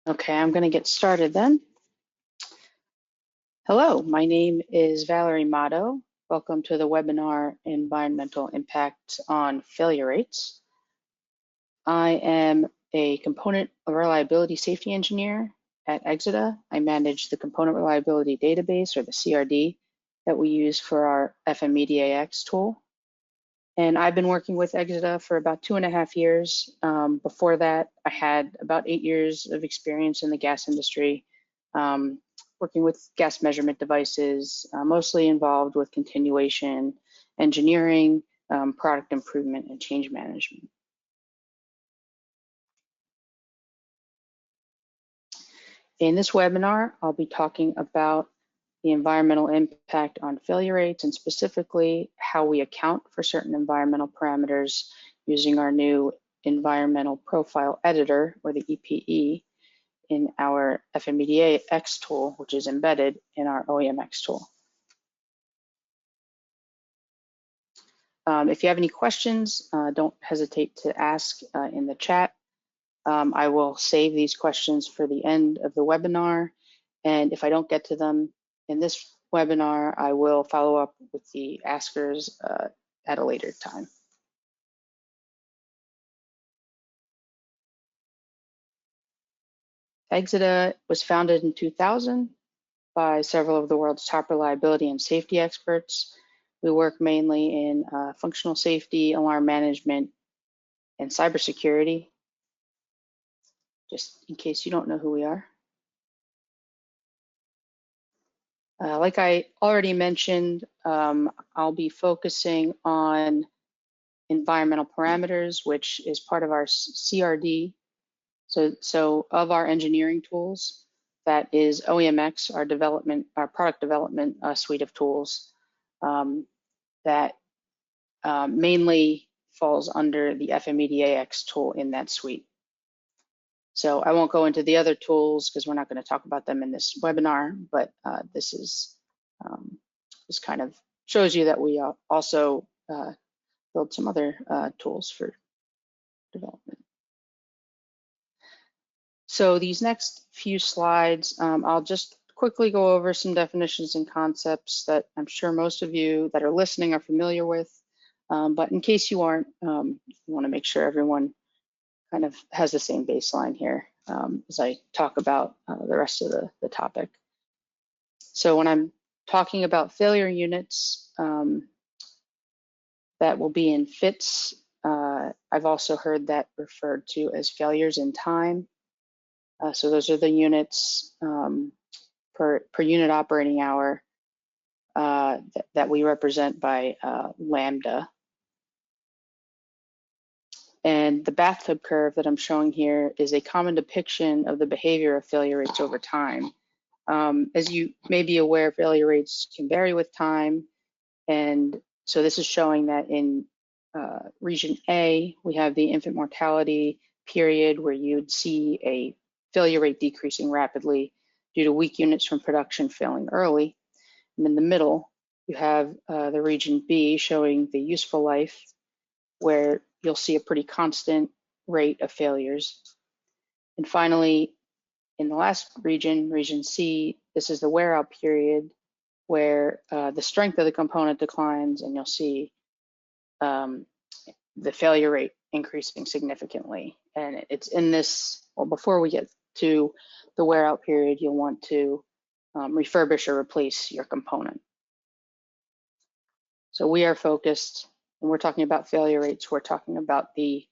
Okay, I'm going to get started then. Hello, my name is Valerie Motto. Welcome to the webinar, Environmental Impact on Failure Rates. I am a component reliability safety engineer at Exida. I manage the component reliability database, or the CRD, that we use for our FMEDA tool. And I've been working with Exida for about 2.5 years. Before that, I had about 8 years of experience in the gas industry, working with gas measurement devices, mostly involved with continuation engineering, product improvement, and change management. In this webinar, I'll be talking about the environmental impact on failure rates, and specifically how we account for certain environmental parameters using our new environmental profile editor, or the EPE, in our FMEDA tool, which is embedded in our OEMx tool. If you have any questions, don't hesitate to ask in the chat. I will save these questions for the end of the webinar, and if I don't get to them in this webinar, I will follow up with the askers at a later time. Exida was founded in 2000 by several of the world's top reliability and safety experts. We work mainly in functional safety, alarm management, and cybersecurity, just in case you don't know who we are. Like I already mentioned, I'll be focusing on environmental parameters, which is part of our CRD. So of our engineering tools, that is OEMx, our product development suite of tools that mainly falls under the FMEDA tool in that suite. So I won't go into the other tools because we're not going to talk about them in this webinar, but this kind of shows you that we also build some other tools for development. So these next few slides, I'll just quickly go over some definitions and concepts that I'm sure most of you that are listening are familiar with, but in case you aren't, you want to make sure everyone kind of has the same baseline here as I talk about the rest of the topic. So when I'm talking about failure units, that will be in FITS. I've also heard that referred to as failures in time. So those are the units per unit operating hour that we represent by lambda. And the bathtub curve that I'm showing here is a common depiction of the behavior of failure rates over time. As you may be aware, failure rates can vary with time. And so this is showing that in region A, we have the infant mortality period where you'd see a failure rate decreasing rapidly due to weak units from production failing early. And in the middle, you have the region B showing the useful life, where you'll see a pretty constant rate of failures. And finally, in the last region, region C, this is the wear out period, where the strength of the component declines, and you'll see the failure rate increasing significantly. And it's in this, well, before we get to the wear out period, you'll want to refurbish or replace your component. So we are focused, when we're talking about failure rates, we're talking about the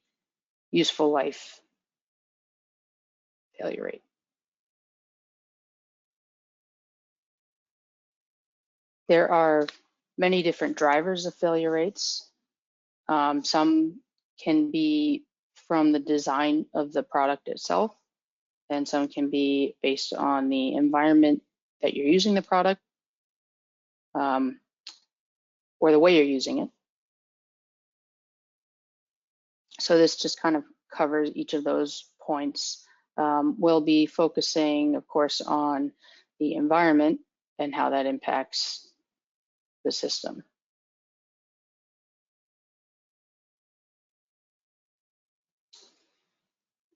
useful life failure rate. There are many different drivers of failure rates. Some can be from the design of the product itself, and some can be based on the environment that you're using the product, or the way you're using it. So this just kind of covers each of those points. We'll be focusing, of course, on the environment and how that impacts the system.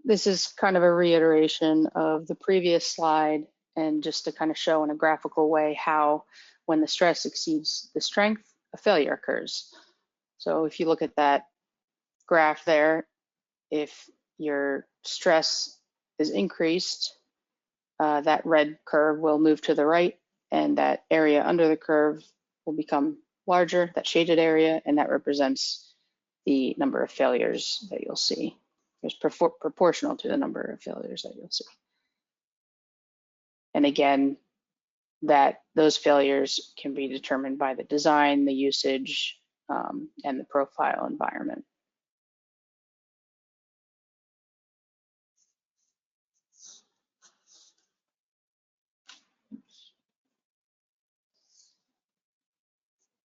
this is kind of a reiteration of the previous slide, and just to kind of show in a graphical way how when the stress exceeds the strength, a failure occurs. So if you look at that graph there, if your stress is increased, that red curve will move to the right, and that area under the curve will become larger, that shaded area, and that represents the number of failures that you'll see. It's proportional to the number of failures that you'll see. And again, that those failures can be determined by the design, the usage, and the profile environment.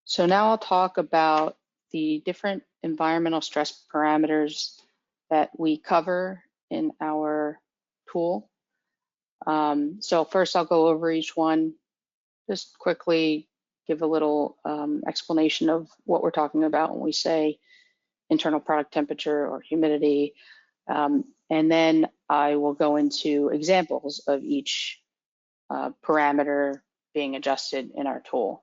So now I'll talk about the different environmental stress parameters that we cover in our tool. So first I'll go over each one, just quickly give a little explanation of what we're talking about when we say internal product temperature or humidity. And then I will go into examples of each parameter being adjusted in our tool.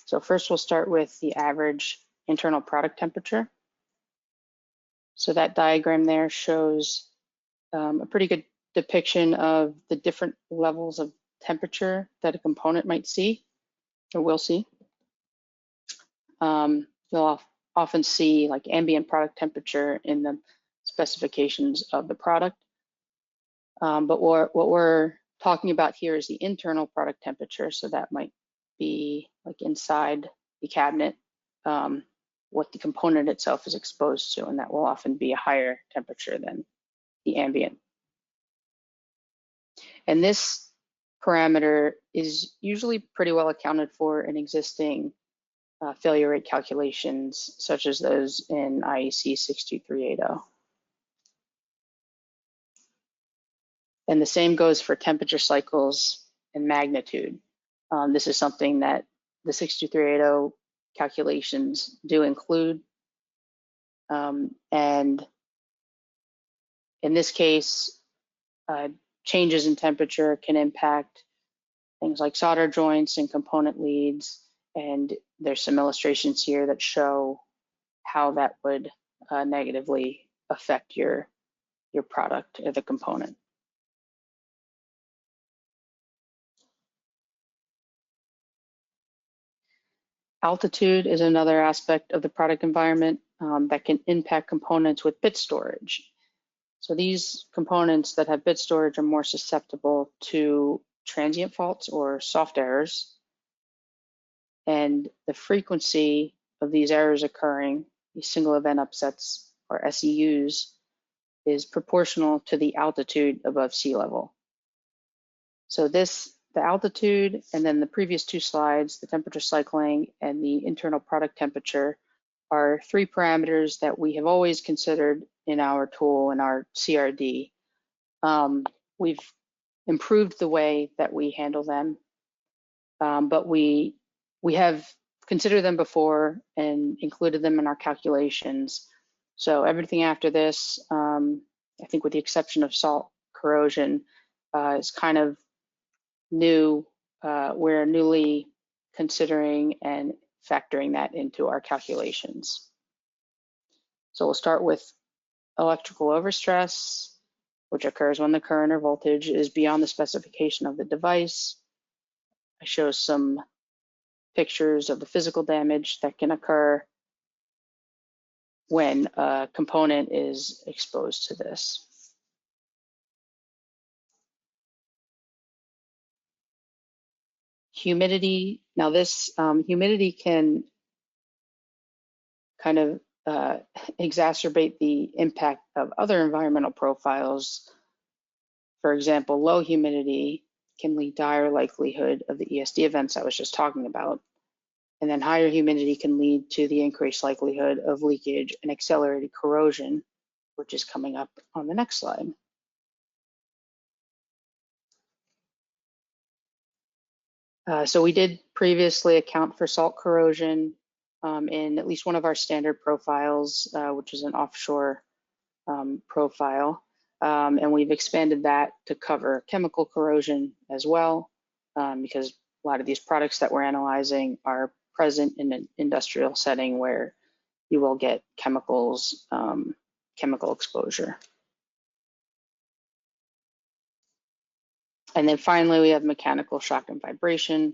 So first we'll start with the average internal product temperature. So that diagram there shows a pretty good depiction of the different levels of temperature that a component might see or will see. You'll often see like ambient product temperature in the specifications of the product. But what we're talking about here is the internal product temperature. So that might be like inside the cabinet, what the component itself is exposed to, and that will often be a higher temperature than the ambient. And this parameter is usually pretty well accounted for in existing failure rate calculations, such as those in IEC 62380. And the same goes for temperature cycles and magnitude. This is something that the 62380 calculations do include. And in this case, changes in temperature can impact things like solder joints and component leads. And there's some illustrations here that show how that would negatively affect your product or the component. Altitude is another aspect of the product environment that can impact components with bit storage. So these components that have bit storage are more susceptible to transient faults or soft errors. And the frequency of these errors occurring, these single event upsets or SEUs, is proportional to the altitude above sea level. So the altitude, and then the previous two slides, the temperature cycling and the internal product temperature, are three parameters that we have always considered in our tool, in our CRD. We've improved the way that we handle them, but we have considered them before and included them in our calculations. So everything after this, I think with the exception of salt corrosion, is kind of new. We're newly considering and factoring that into our calculations. So we'll start with electrical overstress, which occurs when the current or voltage is beyond the specification of the device. I show some pictures of the physical damage that can occur when a component is exposed to this. Humidity, now this humidity can kind of exacerbate the impact of other environmental profiles. For example, low humidity can lead to higher likelihood of the ESD events I was just talking about. And then higher humidity can lead to the increased likelihood of leakage and accelerated corrosion, which is coming up on the next slide. So we did previously account for salt corrosion in at least one of our standard profiles, which is an offshore profile, and we've expanded that to cover chemical corrosion as well, because a lot of these products that we're analyzing are present in an industrial setting where you will get chemicals, chemical exposure. And then finally, we have mechanical shock and vibration,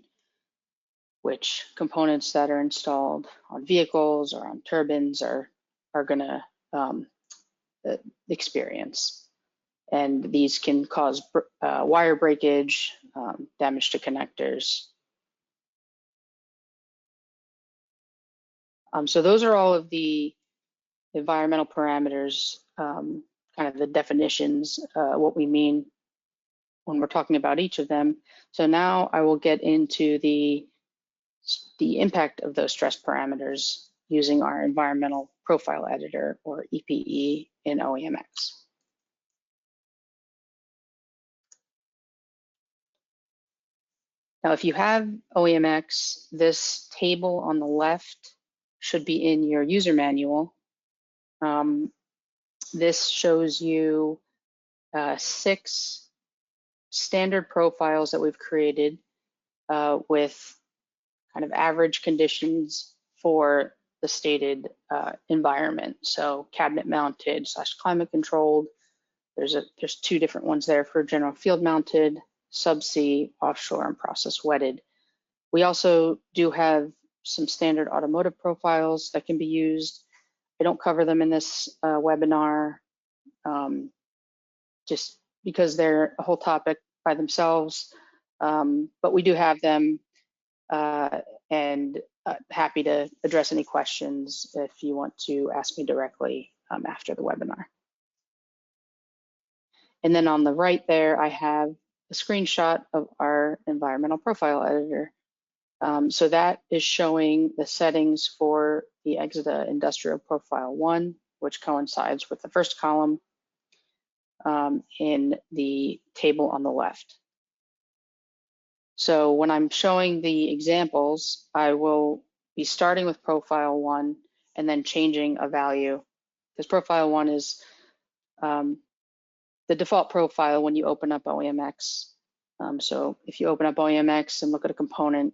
which components that are installed on vehicles or on turbines are going to experience. And these can cause wire breakage, damage to connectors. So those are all of the environmental parameters, kind of the definitions, what we mean when we're talking about each of them. So now I will get into the impact of those stress parameters using our environmental profile editor, or EPE, in OEMx. Now, if you have OEMx, this table on the left should be in your user manual. This shows you 6 standard profiles that we've created with kind of average conditions for the stated environment. So cabinet mounted / climate controlled. There's 2 different ones there for general field mounted, subsea, offshore, and process wetted. We also do have some standard automotive profiles that can be used. I don't cover them in this webinar, just because they're a whole topic by themselves, but we do have them, and happy to address any questions if you want to ask me directly after the webinar. And then on the right there, I have a screenshot of our environmental profile editor. So that is showing the settings for the exida industrial profile 1, which coincides with the first column in the table on the left. So when I'm showing the examples, I will be starting with profile 1 and then changing a value, because profile 1 is the default profile when you open up OEMx. So if you open up OEMx and look at a component,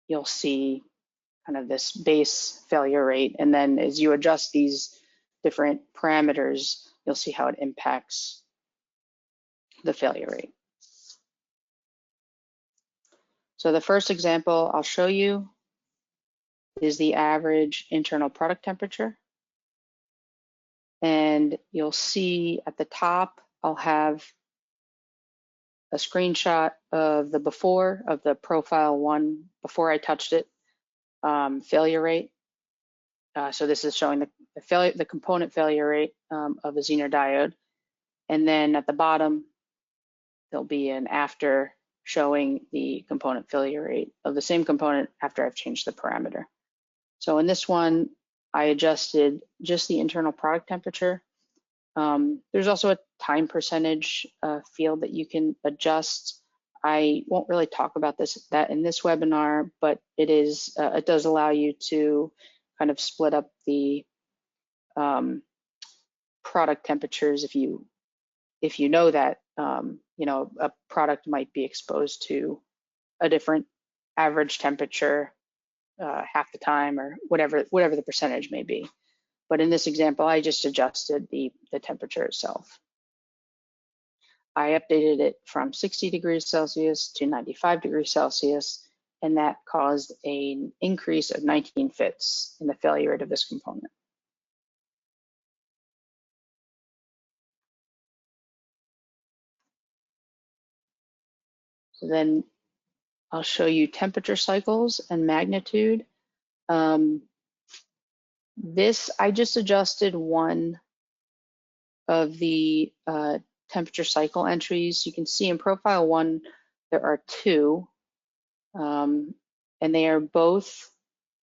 you'll see kind of this base failure rate. And then as you adjust these different parameters, you'll see how it impacts the failure rate. So the first example I'll show you is the average internal product temperature. And you'll see at the top, I'll have a screenshot of the before of the profile 1 before I touched it, failure rate. So this is showing the component failure rate of a Zener diode. And then at the bottom, there'll be an after showing the component failure rate of the same component after I've changed the parameter. So in this one, I adjusted just the internal product temperature. There's also a time percentage field that you can adjust. I won't really talk about that in this webinar, but it does allow you to kind of split up the product temperatures if you know that a product might be exposed to a different average temperature half the time, or whatever the percentage may be. But in this example, I just adjusted the temperature itself. I updated it from 60 degrees Celsius to 95 degrees Celsius, and that caused an increase of 19 fits in the failure rate of this component. So then I'll show you temperature cycles and magnitude. This, I just adjusted one of the temperature cycle entries. You can see in profile 1, there are 2, and they are both,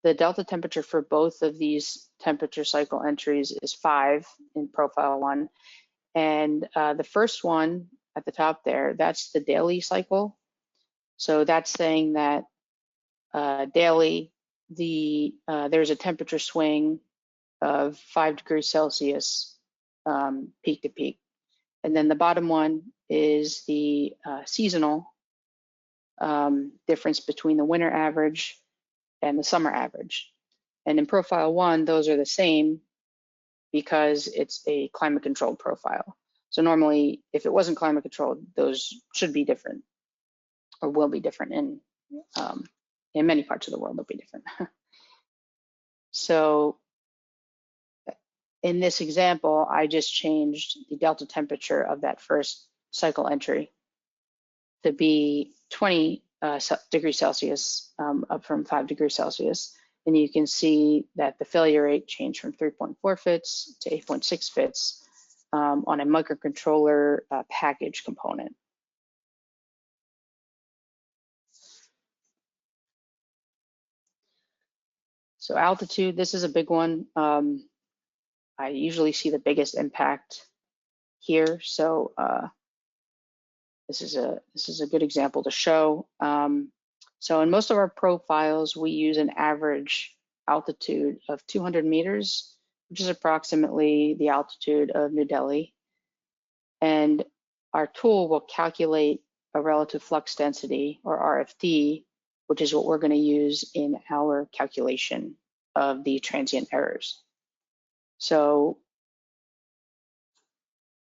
the delta temperature for both of these temperature cycle entries is 5 in profile 1. And the first one at the top there, that's the daily cycle. So that's saying that daily, there's a temperature swing of 5 degrees Celsius peak to peak. And then the bottom one is the seasonal difference between the winter average and the summer average. And in profile 1, those are the same because it's a climate controlled profile. So normally, if it wasn't climate controlled, those should be different or will be different in many parts of the world. They'll be different. So in this example, I just changed the delta temperature of that first cycle entry to be 20 degrees Celsius, up from 5 degrees Celsius. And you can see that the failure rate changed from 3.4 fits to 8.6 fits on a microcontroller package component. So altitude, this is a big one. I usually see the biggest impact here. So this is a good example to show. So in most of our profiles, we use an average altitude of 200 meters, which is approximately the altitude of New Delhi. And our tool will calculate a relative flux density, or RFD, which is what we're going to use in our calculation of the transient errors. So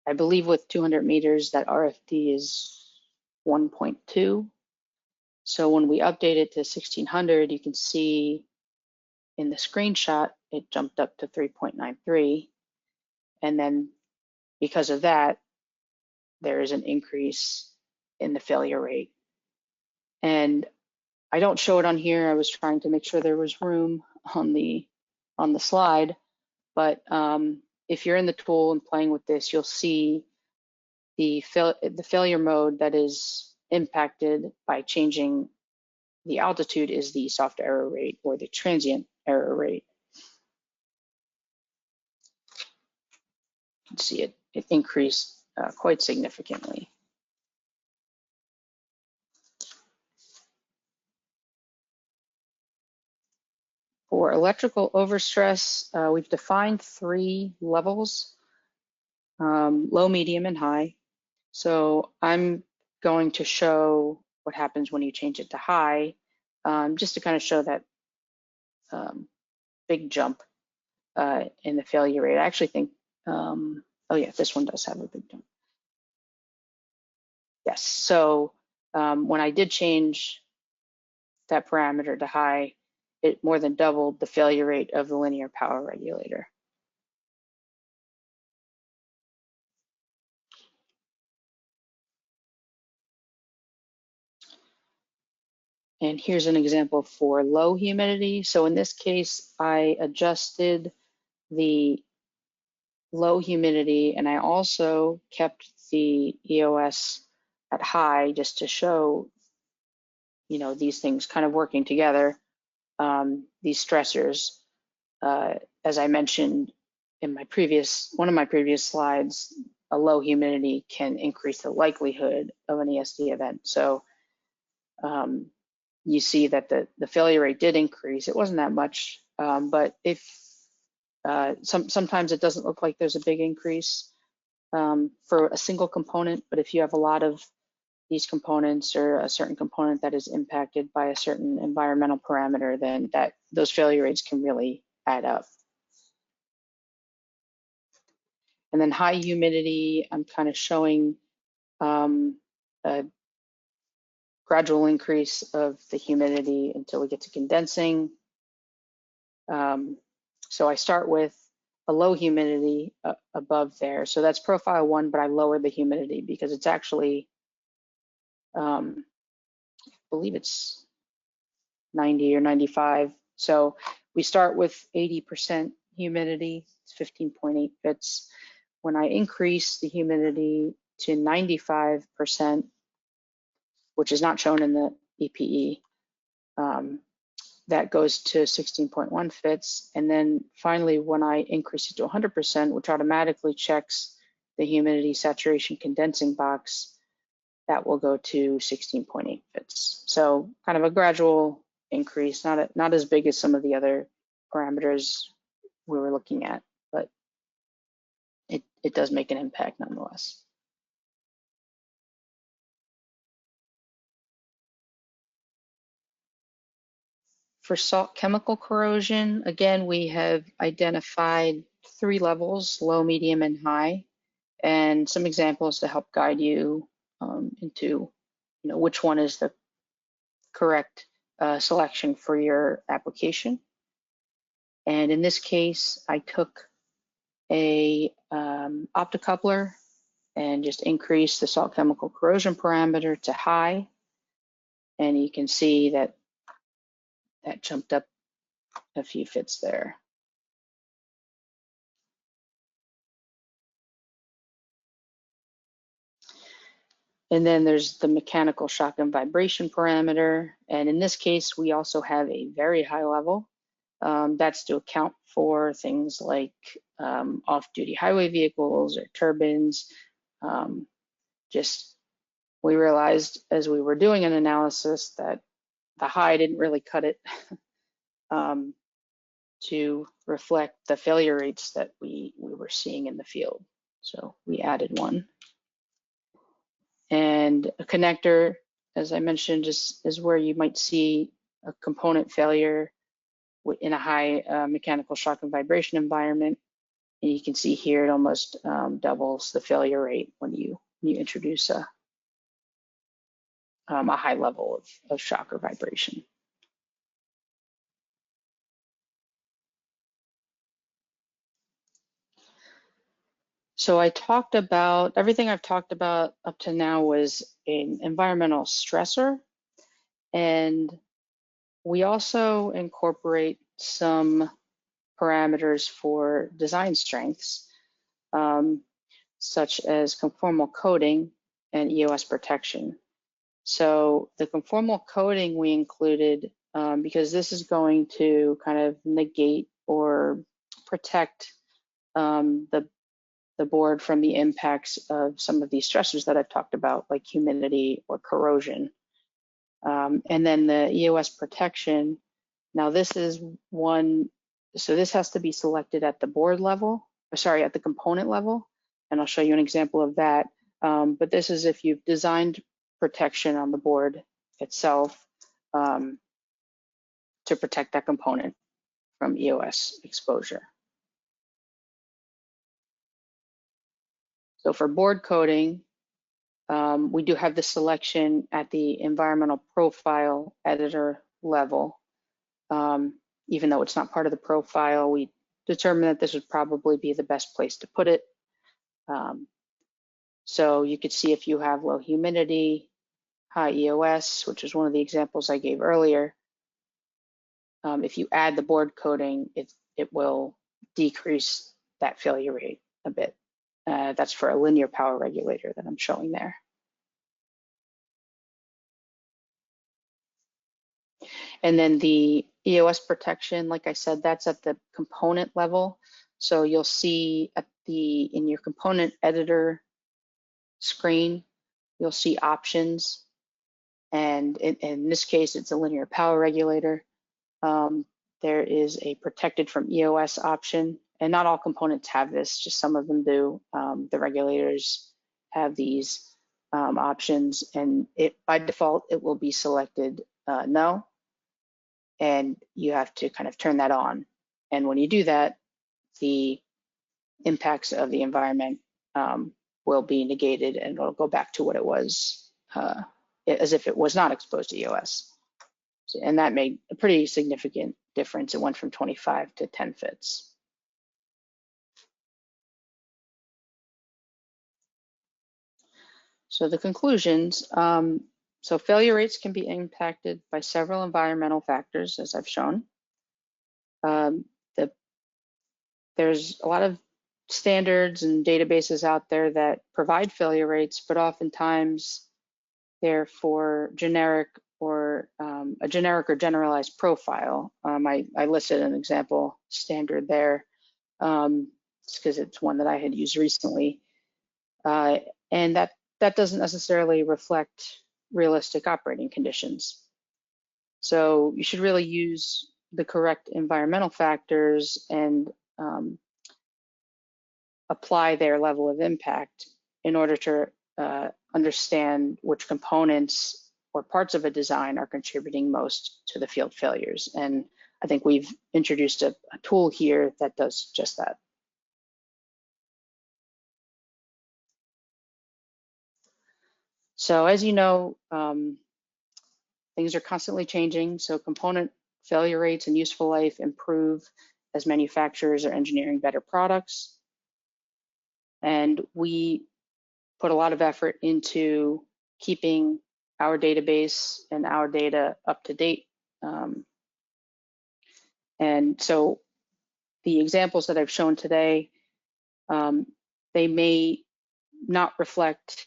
I believe with 200 meters, that RFD is 1.2. So when we update it to 1600, you can see in the screenshot, it jumped up to 3.93. And then because of that, there is an increase in the failure rate. And I don't show it on here. I was trying to make sure there was room on the slide. But if you're in the tool and playing with this, you'll see the failure mode that is impacted by changing the altitude is the soft error rate, or the transient error rate. You can see it increased quite significantly. For electrical overstress, we've defined 3 levels, low, medium, and high. So I'm going to show what happens when you change it to high, just to kind of show that big jump in the failure rate. I actually think, oh yeah, this one does have a big jump. Yes, so when I did change that parameter to high, it more than doubled the failure rate of the linear power regulator. And here's an example for low humidity. So in this case, I adjusted the low humidity, and I also kept the EOS at high, just to show, you know, these things kind of working together, these stressors. As I mentioned in one of my previous slides, a low humidity can increase the likelihood of an ESD event. So you see that the failure rate did increase. It wasn't that much, but if sometimes it doesn't look like there's a big increase for a single component, but if you have a lot of these components, or a certain component that is impacted by a certain environmental parameter, then those failure rates can really add up. And then high humidity, I'm kind of showing a gradual increase of the humidity until we get to condensing. So I start with a low humidity above there. So that's profile 1, but I lower the humidity because it's actually, I believe it's 90 or 95. So we start with 80% humidity, it's 15.8 fits. When I increase the humidity to 95%, which is not shown in the EPE, that goes to 16.1 fits. And then finally, when I increase it to 100%, which automatically checks the humidity saturation condensing box, that will go to 16.8 fits. So kind of a gradual increase, not as big as some of the other parameters we were looking at, but it does make an impact nonetheless. For salt chemical corrosion, again, we have identified 3 levels, low, medium, and high, and some examples to help guide you into which one is the correct selection for your application. And in this case, I took a optocoupler and just increased the salt chemical corrosion parameter to high. And you can see that that jumped up a few fits there. And then there's the mechanical shock and vibration parameter. And in this case, we also have a very high level. That's to account for things like off-duty highway vehicles or turbines. We realized as we were doing an analysis that the high didn't really cut it to reflect the failure rates that we were seeing in the field. So we added one. And a connector, as I mentioned, is where you might see a component failure in a high mechanical shock and vibration environment. And you can see here it almost doubles the failure rate when you introduce a high level of shock or vibration. So I talked about, everything I've talked about up to now was an environmental stressor. And we also incorporate some parameters for design strengths, such as conformal coating and EOS protection. So the conformal coating we included because this is going to kind of negate or protect the board from the impacts of some of these stressors that I've talked about, like humidity or corrosion. And then the EOS protection, now this is one, so this has to be selected at the board level, at the component level, and I'll show you an example of that. But this is if you've designed protection on the board itself to protect that component from EOS exposure. So for board coating, we do have the selection at the environmental profile editor level. Even though it's not part of the profile, we determined that this would probably be the best place to put it. So you could see if you have low humidity, high EOS, which is one of the examples I gave earlier. If you add the board coating, it will decrease that failure rate a bit. That's for a linear power regulator that I'm showing there. And then the EOS protection, like I said, that's at the component level. So you'll see in your component editor screen, you'll see options. And in this case, it's a linear power regulator. There is a protected from EOS option, and not all components have this, just some of them do. The regulators have these options, and by default, it will be selected no, and you have to kind of turn that on. And when you do that, the impacts of the environment will be negated, and it'll go back to what it was as if it was not exposed to EOS. And that made a pretty significant difference. It went from 25 to 10 fits. So the conclusions, so failure rates can be impacted by several environmental factors, as I've shown. There's a lot of standards and databases out there that provide failure rates, but oftentimes they're for generic or a generic or generalized profile. I listed an example standard there because it's one that I had used recently. And that doesn't necessarily reflect realistic operating conditions. So you should really use the correct environmental factors and apply their level of impact in order to understand which components or parts of a design are contributing most to the field failures. And I think we've introduced a tool here that does just that. So as you know, things are constantly changing. So component failure rates and useful life improve as manufacturers are engineering better products. And we put a lot of effort into keeping our database and our data up to date. And so the examples that I've shown today, they may not reflect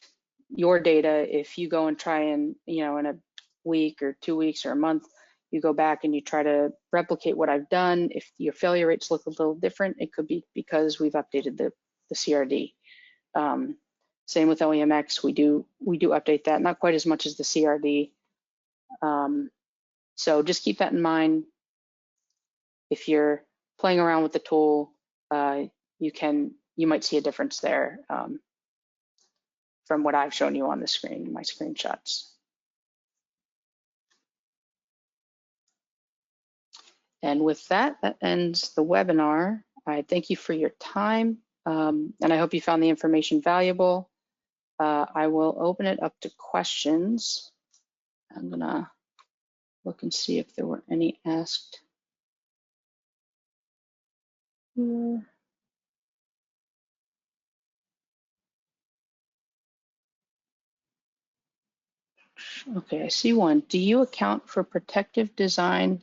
your data if you go and try and, in a week or 2 weeks or a month, you go back and you try to replicate what I've done. If your failure rates look a little different, it could be because we've updated the CRD. Same with OEMx, we do update that, not quite as much as the CRD. So just keep that in mind. If you're playing around with the tool, you might see a difference there from what I've shown you on the screen, my screenshots. And with that, that ends the webinar. I thank you for your time, and I hope you found the information valuable. I will open it up to questions. I'm gonna look and see if there were any asked here. Okay, I see one. Do you account for protective design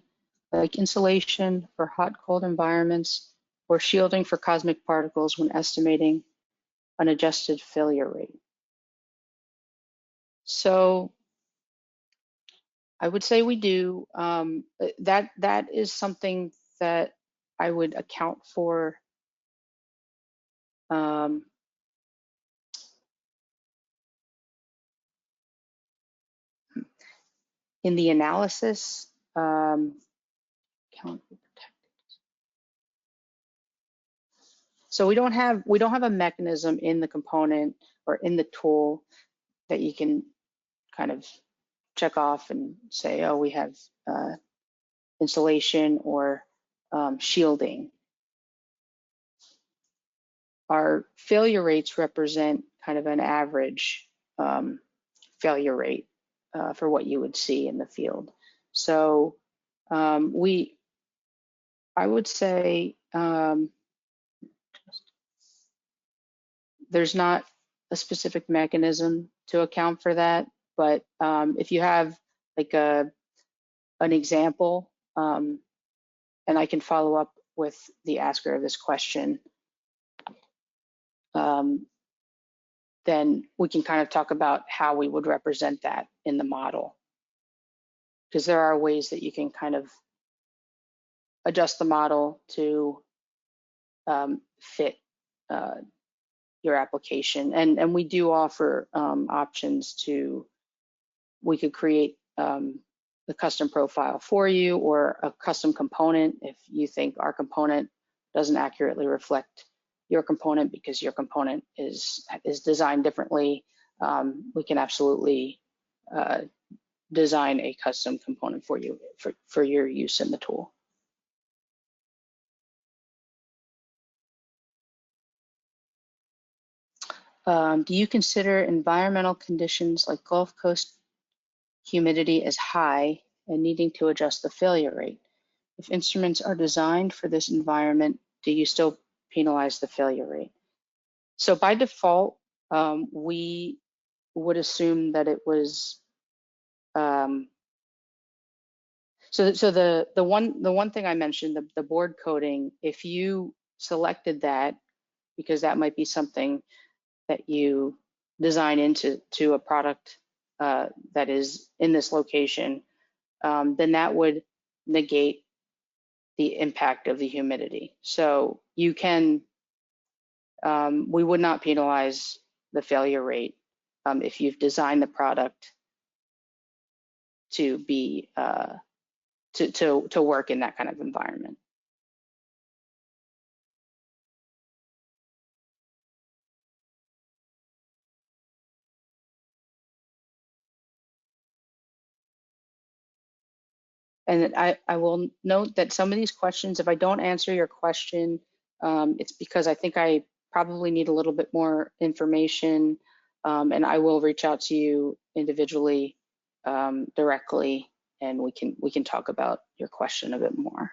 like insulation for hot, cold environments or shielding for cosmic particles when estimating an adjusted failure rate? So I would say we do. That is something that I would account for in the analysis. Account for protective. So we don't have a mechanism in the component or in the tool that you can kind of check off and say, oh, we have insulation or shielding. Our failure rates represent kind of an average failure rate for what you would see in the field. So I would say there's not a specific mechanism to account for that, but if you have like an example, and I can follow up with the asker of this question, then we can kind of talk about how we would represent that in the model. Because there are ways that you can kind of adjust the model to fit your application. And we do offer options to, we could create the custom profile for you or a custom component if you think our component doesn't accurately reflect your component because your component is designed differently. We can absolutely design a custom component for you for your use in the tool. Do you consider environmental conditions like Gulf Coast humidity as high and needing to adjust the failure rate? If instruments are designed for this environment, do you still penalize the failure rate? So by default, we would assume that it was, so the one thing I mentioned, the board coding, if you selected that, because that might be something that you design into a product that is in this location, then that would negate the impact of the humidity. So you can, we would not penalize the failure rate if you've designed the product to be to work in that kind of environment. And I will note that some of these questions, if I don't answer your question, it's because I think I probably need a little bit more information, and I will reach out to you individually directly, and we can talk about your question a bit more.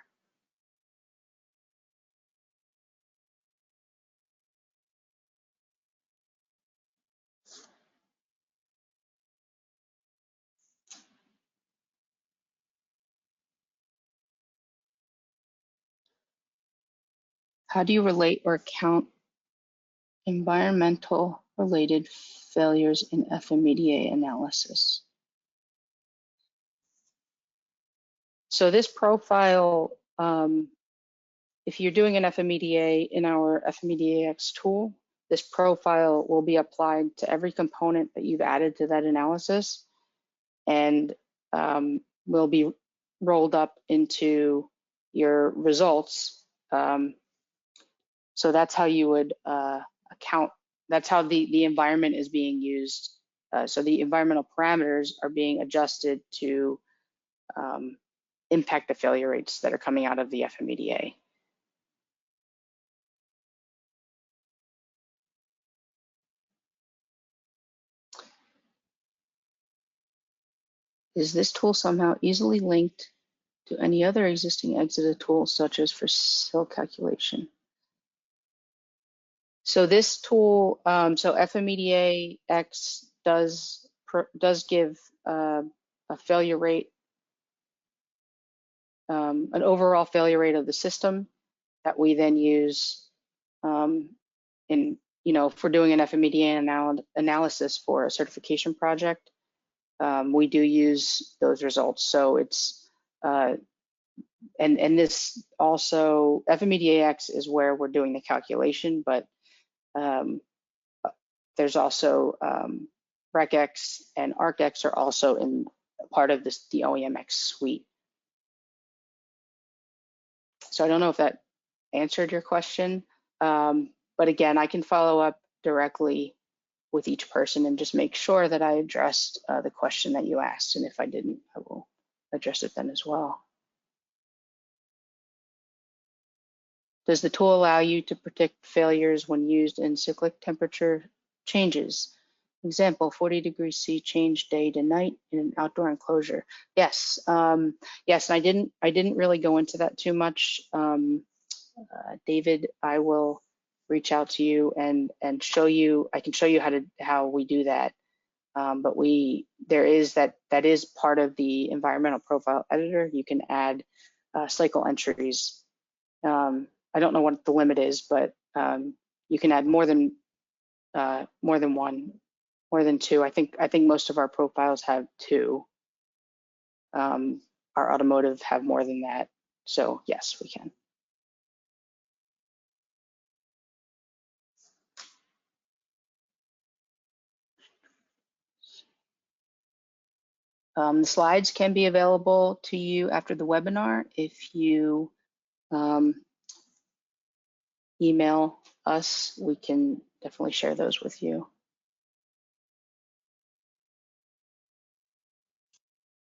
How do you relate or count environmental related failures in FMEDA analysis? So this profile, if you're doing an FMEDA in our FMEDAX tool, this profile will be applied to every component that you've added to that analysis, and will be rolled up into your results. So that's how you would account, that's how the environment is being used. So the environmental parameters are being adjusted to impact the failure rates that are coming out of the FMEDA. Is this tool somehow easily linked to any other existing exida tools, such as for cell calculation? So this tool, so FMEDA-X does give a failure rate, an overall failure rate of the system that we then use in, if we're doing an FMEDA analysis for a certification project. We do use those results. So it's, and this also, FMEDA-X is where we're doing the calculation, but there's also RecX and ArcX are also in part of this, the OEMx suite. So I don't know if that answered your question, but again, I can follow up directly with each person and just make sure that I addressed the question that you asked. And if I didn't, I will address it then as well. Does the tool allow you to predict failures when used in cyclic temperature changes? Example, 40 degrees C change day to night in an outdoor enclosure. Yes, yes, and I didn't really go into that too much. David, I will reach out to you and show you. I can show you how we do that. But there is that is part of the environmental profile editor. You can add cycle entries. I don't know what the limit is, but you can add more than one, more than two. I think most of our profiles have two. Our automotive have more than that. So yes, we can. The slides can be available to you after the webinar if you email us. We can definitely share those with you.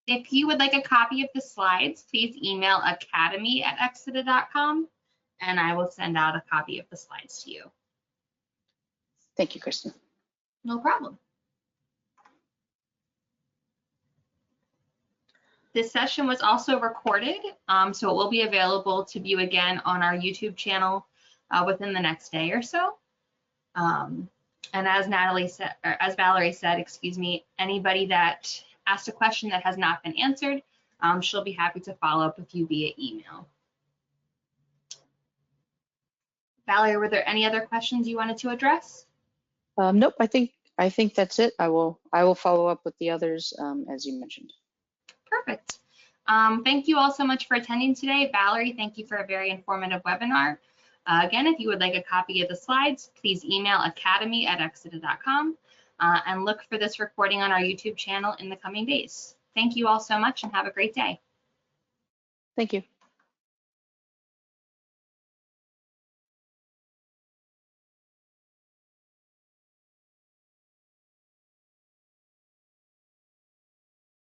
If you would like a copy of the slides, please email academy@exida.com and I will send out a copy of the slides to you. Thank you, Kristen. No problem. This session was also recorded, so it will be available to view again on our YouTube channel within the next day or so. And as Valerie said, excuse me, anybody that asked a question that has not been answered, she'll be happy to follow up with you via email. Valerie, were there any other questions you wanted to address? Nope, I think that's it. I will follow up with the others as you mentioned. Perfect. Thank you all so much for attending today. Valerie, thank you for a very informative webinar. Again, if you would like a copy of the slides, please email academy@exida.com and look for this recording on our YouTube channel in the coming days. Thank you all so much and have a great day. Thank you.